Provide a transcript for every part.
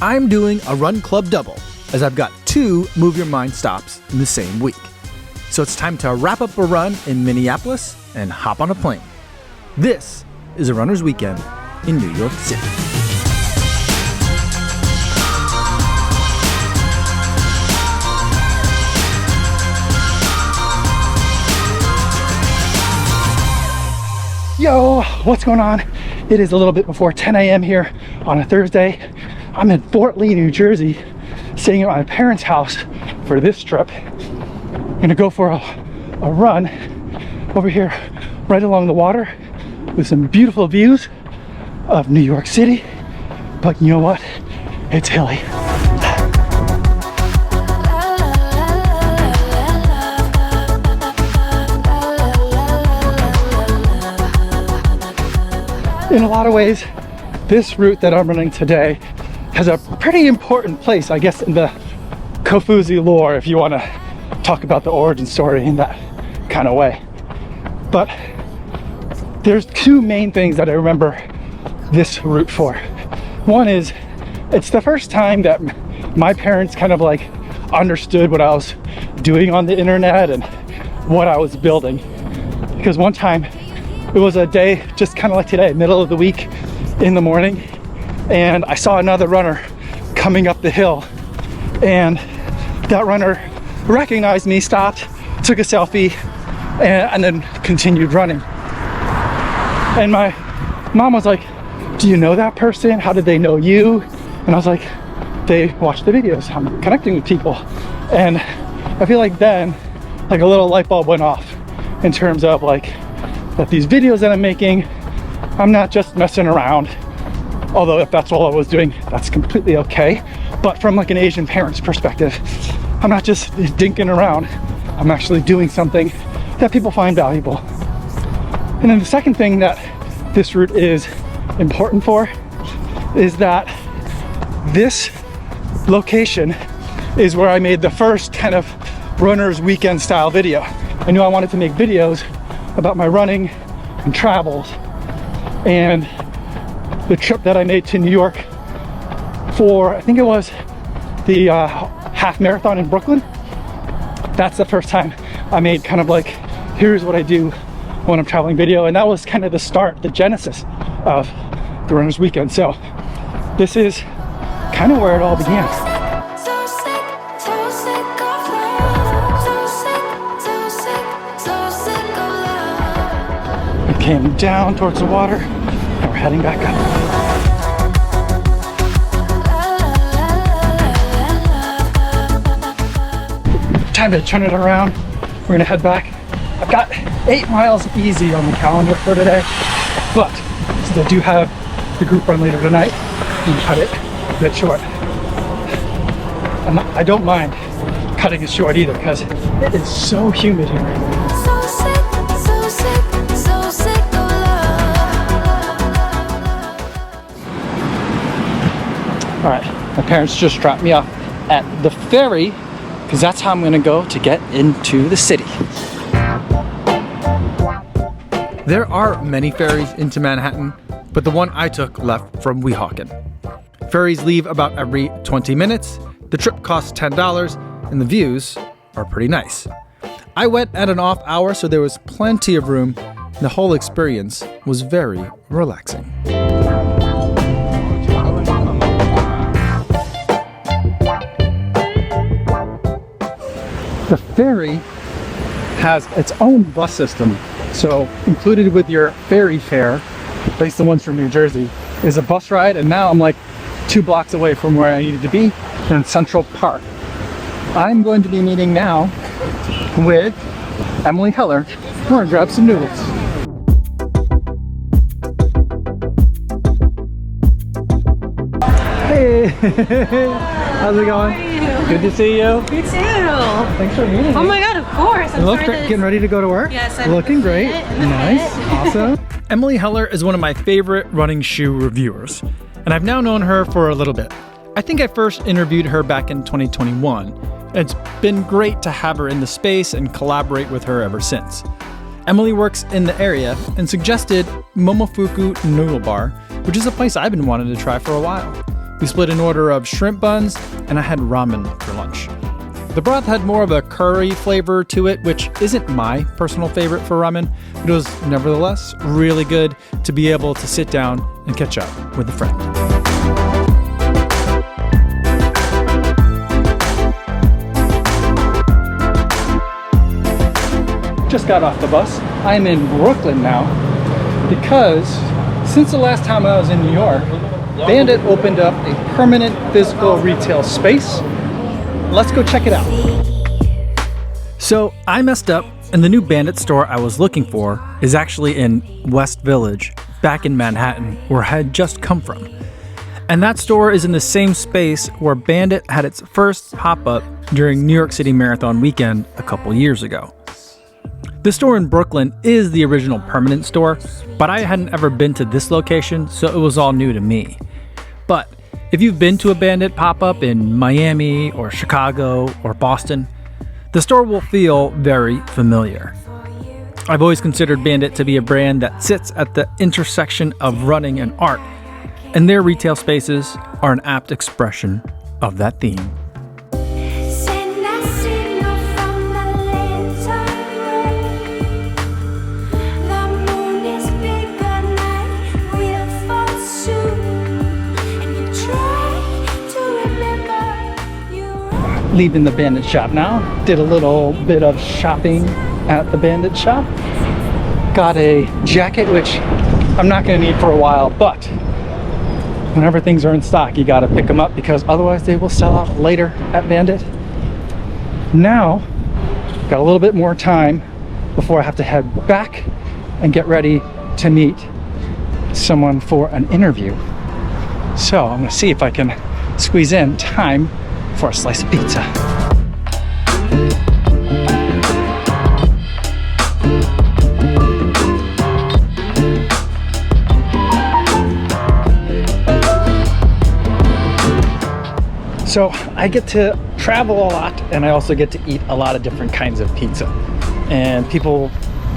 I'm doing a run club double, as I've got 2 Move Your Mind stops in the same week. So it's time to wrap up a run in Minneapolis and hop on a plane. This is a runner's weekend in New York City. Yo, what's going on? It is a little bit before 10 a.m. here on a Thursday. I'm in Fort Lee, New Jersey, staying at my parents' house for this trip. I'm gonna go for a run over here right along the water with some beautiful views of New York City. But you know what? It's hilly. In a lot of ways, this route that I'm running today has a pretty important place, I guess, in the Kofuzi lore, if you want to talk about the origin story in that kind of way. But there's 2 main things that I remember this route for. One is, it's the first time that my parents kind of like understood what I was doing on the internet and what I was building. Because one time, it was a day just kind of like today, middle of the week in the morning, and I saw another runner coming up the hill, and that runner recognized me, stopped, took a selfie, and then continued running. And my mom was like, "Do you know that person? How did they know you?" And I was like, "They watch the videos. I'm connecting with people." And I feel like then, like a little light bulb went off in terms of like, that these videos that I'm making, I'm not just messing around. Although if that's all I was doing, that's completely okay. But from like an Asian parent's perspective, I'm not just dinking around. I'm actually doing something that people find valuable. And then the second thing that this route is important for is that this location is where I made the first kind of runner's weekend style video. I knew I wanted to make videos about my running and travels, and the trip that I made to New York for, I think it was the half marathon in Brooklyn. That's the first time I made kind of like, here's what I do when I'm traveling video, and that was kind of the start, the genesis of the runner's weekend. So this is kind of where it all began. Came down towards the water, and we're heading back up. Time to turn it around. We're gonna head back. I've got 8 miles easy on the calendar for today, but since I do have the group run later tonight, I'm gonna cut it a bit short. I don't mind cutting it short either, because it is so humid here. All right, my parents just dropped me off at the ferry, because that's how I'm gonna go to get into the city. There are many ferries into Manhattan, but the one I took left from Weehawken. Ferries leave about every 20 minutes, the trip costs $10, and the views are pretty nice. I went at an off hour, so there was plenty of room, and the whole experience was very relaxing. The ferry has its own bus system. So included with your ferry fare, at least the ones from New Jersey, is a bus ride. And now I'm like 2 blocks away from where I needed to be in Central Park. I'm going to be meeting now with Emily Heller. We're gonna grab some noodles. Hey, how's it going? Good to see you. You too. Thanks for meeting me. Oh my god, of course. I'm sorry that getting ready to go to work? Yes, I'm looking great. Nice. Awesome. Emily Heller is one of my favorite running shoe reviewers, and I've now known her for a little bit. I think I first interviewed her back in 2021. It's been great to have her in the space and collaborate with her ever since. Emily works in the area and suggested Momofuku Noodle Bar, which is a place I've been wanting to try for a while. We split an order of shrimp buns, and I had ramen for lunch. The broth had more of a curry flavor to it, which isn't my personal favorite for ramen, but it was nevertheless really good to be able to sit down and catch up with a friend. Just got off the bus. I'm in Brooklyn now because since the last time I was in New York, Bandit opened up a permanent physical retail space. Let's go check it out. So I messed up, and the new Bandit store I was looking for is actually in West Village, back in Manhattan, where I had just come from. And that store is in the same space where Bandit had its first pop-up during New York City Marathon weekend a couple years ago. The store in Brooklyn is the original permanent store, but I hadn't ever been to this location, so it was all new to me. But if you've been to a Bandit pop-up in Miami or Chicago or Boston, the store will feel very familiar. I've always considered Bandit to be a brand that sits at the intersection of running and art, and their retail spaces are an apt expression of that theme. Leaving the Bandit shop now. Did a little bit of shopping at the Bandit shop. Got a jacket, which I'm not going to need for a while, but whenever things are in stock, you got to pick them up because otherwise they will sell out later at Bandit. Now, got a little bit more time before I have to head back and get ready to meet someone for an interview. So I'm going to see if I can squeeze in time for a slice of pizza. So I get to travel a lot, and I also get to eat a lot of different kinds of pizza. And people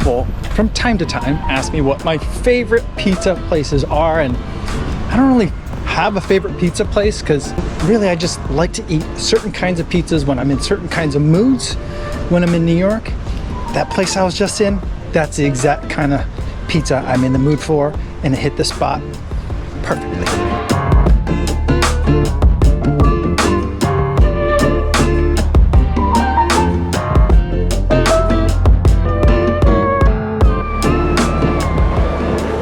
will, from time to time, ask me what my favorite pizza places are, and I don't really have a favorite pizza place because really I just like to eat certain kinds of pizzas when I'm in certain kinds of moods. When I'm in New York, that place I was just in, that's the exact kind of pizza I'm in the mood for, and it hit the spot perfectly.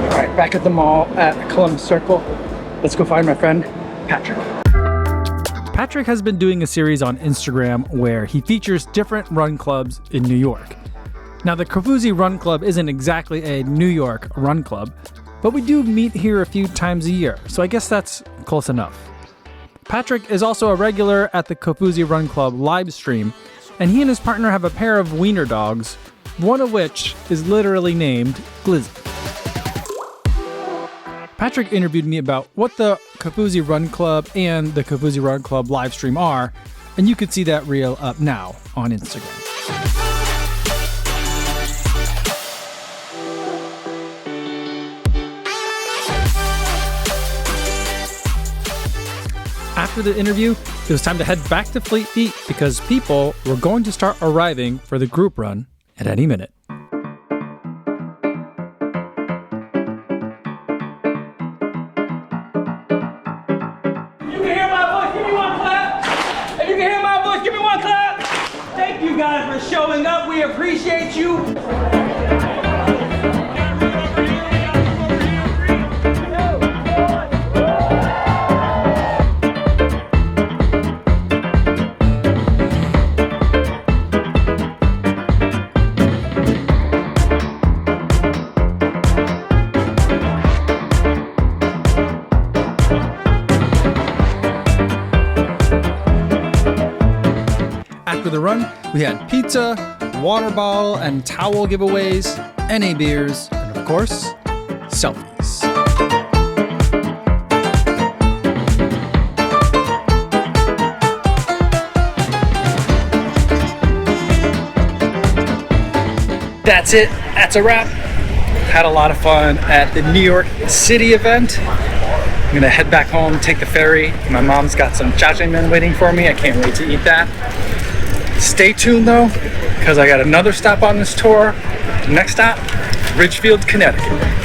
All right, back at the mall at Columbus Circle. Let's go find my friend, Patryk. Patryk has been doing a series on Instagram where he features different run clubs in New York. Now, the Kofuzi Run Club isn't exactly a New York run club, but we do meet here a few times a year, so I guess that's close enough. Patryk is also a regular at the Kofuzi Run Club live stream, and he and his partner have a pair of wiener dogs, one of which is literally named Glizzy. Patryk interviewed me about what the Kofuzi Run Club and the Kofuzi Run Club live stream are, and you can see that reel up now on Instagram. After the interview, it was time to head back to Fleet Feet because people were going to start arriving for the group run at any minute. Guys for showing up. We appreciate you. After the run, we had pizza, water bottle and towel giveaways, NA beers, and of course, selfies. That's it. That's a wrap. Had a lot of fun at the New York City event. I'm gonna head back home, take the ferry. My mom's got some jajangmyeon waiting for me. I can't wait to eat that. Stay tuned though, because I got another stop on this tour. The next stop, Ridgefield, Connecticut.